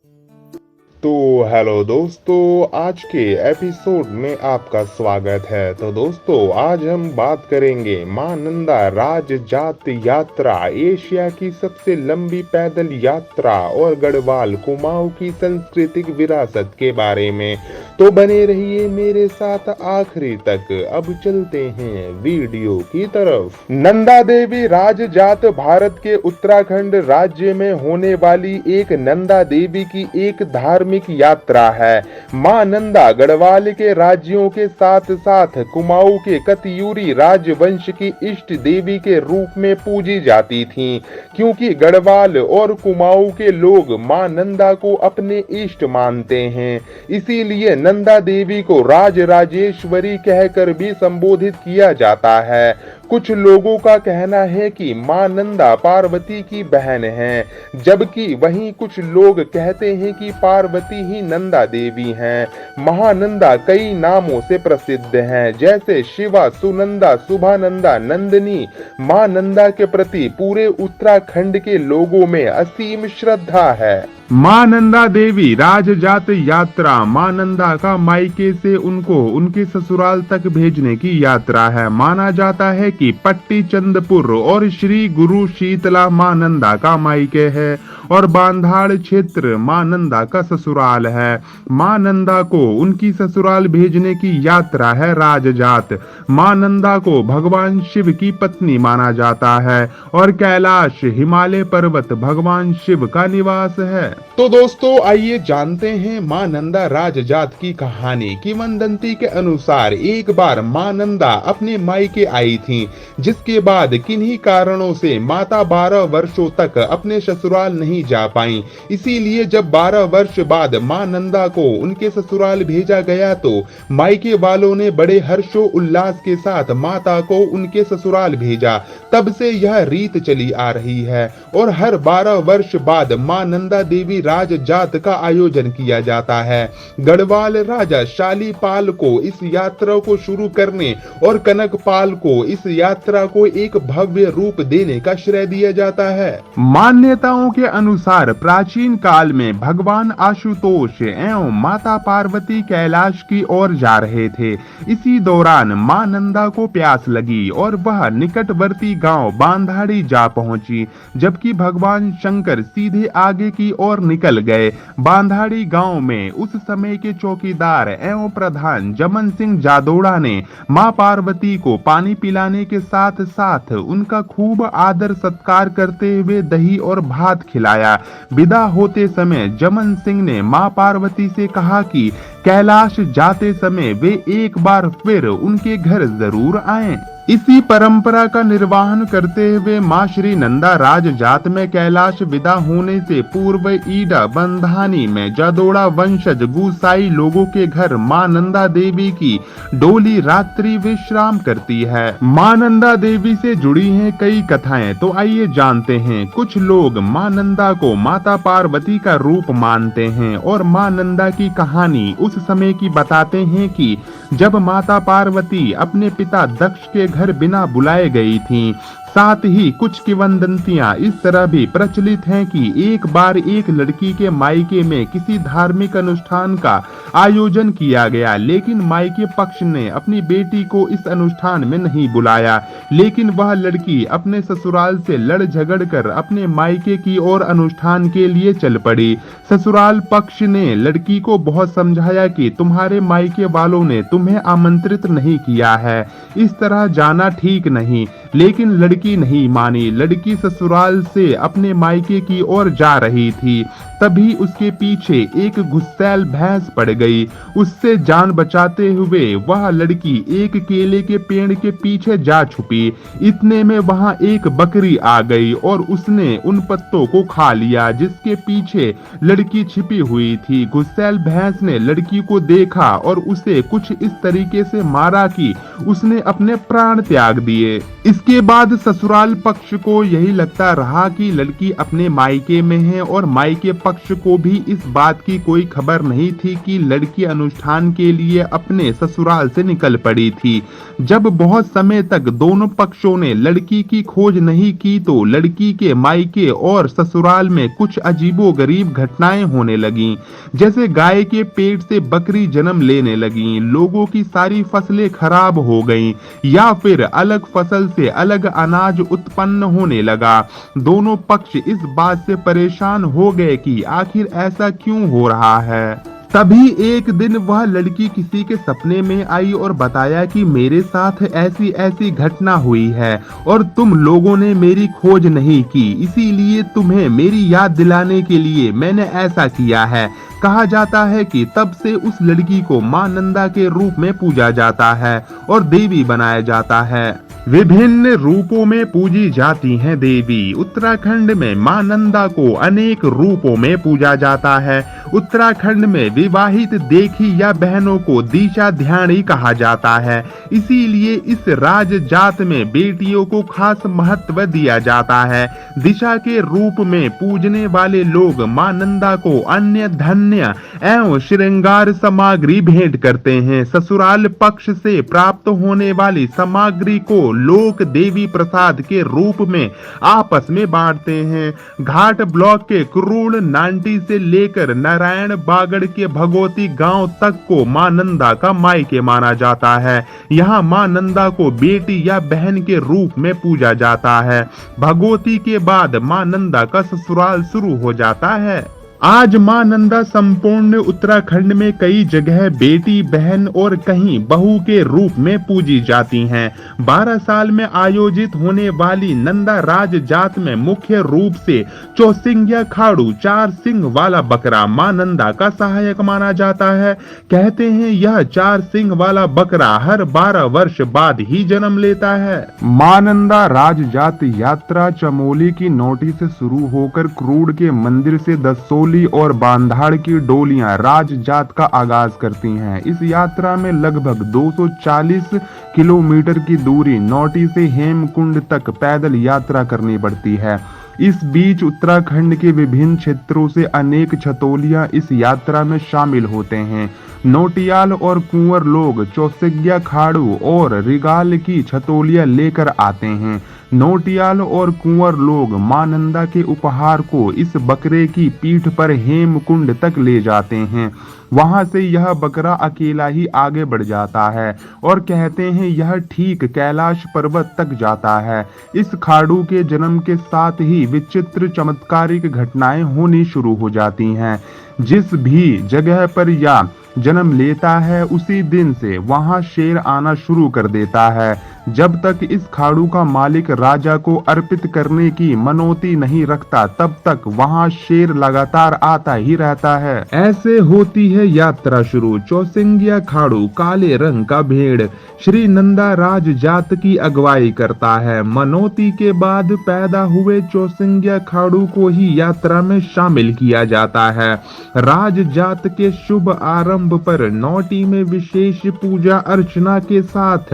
तो हेलो दोस्तों, आज के एपिसोड में आपका स्वागत है। तो दोस्तों, आज हम बात करेंगे मां नंदा राज जात यात्रा, एशिया की सबसे लंबी पैदल यात्रा और गढ़वाल कुमाऊं की सांस्कृतिक विरासत के बारे में। तो बने रहिए मेरे साथ आखिरी तक। अब चलते हैं वीडियो की तरफ। नंदा देवी राज जात भारत के उत्तराखंड राज्य में होने वाली एक नंदा देवी की एक धार्मिक यात्रा है। मां नंदा गढ़वाल के राज्यों के साथ साथ कुमाऊं के कतयूरी राजवंश की इष्ट देवी के रूप में पूजी जाती थीं, क्योंकि गढ़वाल और कुमाऊं के लोग मां नंदा को अपने इष्ट मानते हैं। इसीलिए नंदा देवी को राजराजेश्वरी कहकर भी संबोधित किया जाता है। कुछ लोगों का कहना है कि मां नंदा पार्वती की बहन हैं, जबकि वहीं कुछ लोग कहते हैं कि पार्वती ही नंदा देवी हैं। महानंदा कई नामों से प्रसिद्ध हैं, जैसे शिवा, सुनंदा, शुभानंदा, नंदिनी। मां नंदा के प्रति पूरे उत्तराखंड के लोगों में असीम श्रद्धा है। मां नंदा देवी राजजात यात्रा मां नंदा का मायके से उनको उनके ससुराल तक भेजने की यात्रा है। माना जाता है कि पट्टी चंदपुर और श्री गुरु शीतला मां नंदा का मायके है और बांधाड़ क्षेत्र मां नंदा का ससुराल है। मां नंदा को उनकी ससुराल भेजने की यात्रा है राजजात। मां नंदा को भगवान शिव की पत्नी माना जाता है और कैलाश हिमालय पर्वत भगवान शिव का निवास है। तो दोस्तों, आइए जानते हैं मां नंदा राजजात की कहानी। किंवदंती के अनुसार एक बार मां नंदा अपने मायके आई थीं, जिसके बाद किन्हीं कारणों से माता 12 वर्षों तक अपने ससुराल नहीं जा पाईं। इसीलिए जब 12 वर्ष बाद मां नंदा को उनके ससुराल भेजा गया, तो मायके वालों ने बड़े हर्षो उल्लास के साथ माता को उनके ससुराल भेजा। तब से यह रीत चली आ रही है और हर 12 वर्ष बाद मां नंदा देवी राजजात का आयोजन किया जाता है। गढ़वाल राजा शालीपाल को इस यात्रा को शुरू करने और कनकपाल को इस यात्रा को एक भव्य रूप देने का श्रेय दिया जाता है। मान्यताओं के अनुसार प्राचीन काल में भगवान आशुतोष एवं माता पार्वती कैलाश की ओर जा रहे थे। इसी दौरान मां नंदा को प्यास लगी और वह निकटवर्ती गांव बांधाड़ी जा पहुंची, जबकि भगवान शंकर सीधे आगे की ओर निकल गए। बांधाड़ी गांव में उस समय के चौकीदार एवं प्रधान जमन सिंह जादोड़ा ने मां पार्वती को पानी पिलाने के साथ साथ उनका खूब आदर सत्कार करते हुए दही और भात खिलाया। विदा होते समय जमन सिंह ने मां पार्वती से कहा कि कैलाश जाते समय वे एक बार फिर उनके घर जरूर आएं। इसी परंपरा का निर्वहन करते हुए मां श्री नंदा राजजात में कैलाश विदा होने से पूर्व ईडा बंधानी में जादोड़ा वंशज गुसाई लोगों के घर मां नंदा देवी की डोली रात्रि विश्राम करती है। मां नंदा देवी से जुड़ी हैं कई कथाएं, तो आइए जानते हैं। कुछ लोग मां नंदा को माता पार्वती का रूप मानते हैं और मां नंदा की कहानी उस समय की बताते हैं कि जब माता पार्वती अपने पिता दक्ष के घर बिना बुलाए गई थीं। साथ ही कुछ किंवदंतियां इस तरह भी प्रचलित हैं कि एक बार एक लड़की के मायके में किसी धार्मिक अनुष्ठान का आयोजन किया गया, लेकिन मायके पक्ष ने अपनी बेटी को इस अनुष्ठान में नहीं बुलाया। लेकिन वह लड़की अपने ससुराल से लड़ झगड़ कर अपने मायके की ओर अनुष्ठान के लिए चल पड़ी। ससुराल पक्ष ने लड़की को बहुत समझाया कि तुम्हारे मायके वालों ने तुम्हें आमंत्रित नहीं किया है, इस तरह जाना ठीक नहीं। लेकिन लड़की नहीं मानी। लड़की ससुराल से अपने मायके की ओर जा रही थी, तभी उसके पीछे एक गुस्सैल भैंस पड़ गई। उससे जान बचाते हुए वह लड़की एक केले के पेड़ के पीछे जा छुपी। इतने में वहां एक बकरी आ गई और उसने उन पत्तों को खा लिया जिसके पीछे लड़की छिपी हुई थी। गुस्सैल भैंस ने लड़की को देखा और उसे कुछ इस तरीके से मारा कि उसने अपने प्राण त्याग दिए। इसके बाद ससुराल पक्ष को यही लगता रहा कि लड़की अपने मायके में है और मायके पक्ष पक्ष को भी इस बात की कोई खबर नहीं थी कि लड़की अनुष्ठान के लिए अपने ससुराल से निकल पड़ी थी। जब बहुत समय तक दोनों पक्षों ने लड़की की खोज नहीं की तो लड़की के मायके और ससुराल में कुछ अजीबोगरीब घटनाएं होने लगीं। जैसे गाय के पेट से बकरी जन्म लेने लगी, लोगों की सारी फसलें खराब हो गईं, या फिर अलग फसल से अलग अनाज उत्पन्न होने लगा। दोनों पक्ष इस बात से परेशान हो गए कि आखिर ऐसा क्यों हो रहा है। तभी एक दिन वह लड़की किसी के सपने में आई और बताया कि मेरे साथ ऐसी ऐसी घटना हुई है और तुम लोगों ने मेरी खोज नहीं की, इसीलिए तुम्हें मेरी याद दिलाने के लिए मैंने ऐसा किया है। कहा जाता है कि तब से उस लड़की को मां नंदा के रूप में पूजा जाता है और देवी बनाया जाता है। विभिन्न रूपों में पूजी जाती हैं देवी। उत्तराखंड में मां नंदा को अनेक रूपों में पूजा जाता है। उत्तराखंड में विवाहित देखी या बहनों को दिशा ध्यानी कहा जाता है, इसीलिए इस राज जात में बेटियों को खास महत्व दिया जाता है। दिशा के रूप में पूजने वाले लोग मां नंदा को अन्य धन्य एवं श्रृंगार सामग्री भेंट करते हैं। ससुराल पक्ष से प्राप्त होने वाली सामग्री को लोक देवी प्रसाद के रूप में आपस में बांटते हैं। घाट ब्लॉक के कुरूल नांटी से लेकर नारायण बागड़ के भगवती गांव तक को मां नंदा का मायके माना जाता है। यहाँ मां नंदा को बेटी या बहन के रूप में पूजा जाता है। भगवती के बाद मां नंदा का ससुराल शुरू हो जाता है। आज मां नंदा संपूर्ण उत्तराखंड में कई जगह बेटी, बहन और कहीं बहू के रूप में पूजी जाती हैं। 12 साल में आयोजित होने वाली नंदा राज जात में मुख्य रूप से चौसिंगिया खाड़ू 4 सिंग वाला बकरा मां नंदा का सहायक माना जाता है। कहते हैं यह 4 सिंग वाला बकरा हर 12 वर्ष बाद ही जन्म लेता है। मां नंदा राज जात यात्रा चमोली की नोटी से शुरू होकर क्रूड के मंदिर से दसोली और बांधाड़ की डोलियां राज जात का आगाज करती हैं। इस यात्रा में लगभग 240 किलोमीटर की दूरी नोटी से हेमकुंड तक पैदल यात्रा करनी पड़ती है। इस बीच उत्तराखंड के विभिन्न क्षेत्रों से अनेक छतोलियां इस यात्रा में शामिल होते हैं। नोटियाल और कुंवर लोग चौसिंगिया खाड़ू और रिगाल की छतोलियां लेकर आते हैं। नोटियाल और कुंवर लोग मां नंदा के उपहार को इस बकरे की पीठ पर हेमकुंड तक ले जाते हैं। वहां से यह बकरा अकेला ही आगे बढ़ जाता है और कहते हैं यह ठीक कैलाश पर्वत तक जाता है। इस खाड़ू के जन्म के साथ ही विचित्र चमत्कारिक घटनाएं होनी शुरू हो जाती हैं। जिस भी जगह पर या जन्म लेता है उसी दिन से वहां शेर आना शुरू कर देता है। जब तक इस खाड़ू का मालिक राजा को अर्पित करने की मनोती नहीं रखता तब तक वहां शेर लगातार आता ही रहता है। ऐसे होती है यात्रा शुरू। चौसिंगिया खाड़ू काले रंग का भेड़ श्री नंदा राज जात की अगुवाई करता है। मनोती के बाद पैदा हुए चौसिंगिया खाड़ू को ही यात्रा में शामिल किया जाता है। राज जात के शुभ आरंभ पर नौटी में विशेष पूजा अर्चना के साथ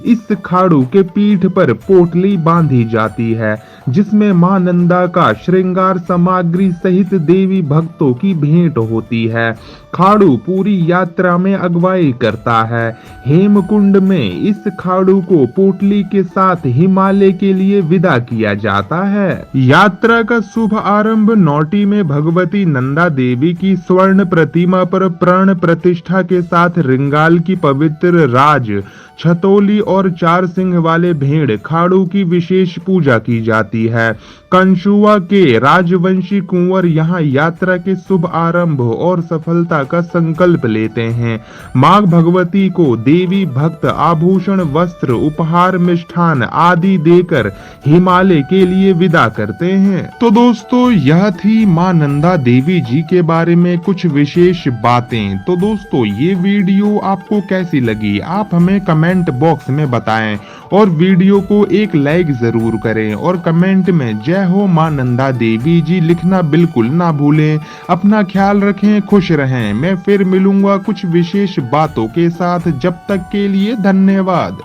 इस खाड़ू के पीठ पर पोटली बांधी जाती है, जिसमें मां नंदा का श्रृंगार सामग्री सहित देवी भक्तों की भेंट होती है। खाड़ू पूरी यात्रा में अगुवाई करता है। हेमकुंड में इस खाड़ू को पोटली के साथ हिमालय के लिए विदा किया जाता है। यात्रा का शुभ आरंभ नौटी में भगवती नंदा देवी की स्वर्ण प्रतिमा पर प्राण प्रतिष्ठा के साथ रिंगाल की पवित्र राज छतोली और 4 सिंह वाले भेड़ खाड़ू की विशेष पूजा की जाती है। कंशुआ के राजवंशी कुंवर यहाँ यात्रा के शुभ आरंभ और सफलता का संकल्प लेते हैं। मां भगवती को देवी भक्त आभूषण, वस्त्र, उपहार, मिष्ठान आदि देकर हिमालय के लिए विदा करते हैं। तो दोस्तों यह थी मां नंदा देवी जी के बारे में कुछ विशेष बातें। तो दोस्तों ये वीडियो आपको कैसी लगी आप हमें कमेंट बॉक्स में बताएं और वीडियो को एक लाइक जरूर करें और कमेंट में जय हो मां नंदा देवी जी लिखना बिल्कुल ना भूलें। अपना ख्याल रखें, खुश रहें। मैं फिर मिलूंगा कुछ विशेष बातों के साथ। जब तक के लिए धन्यवाद।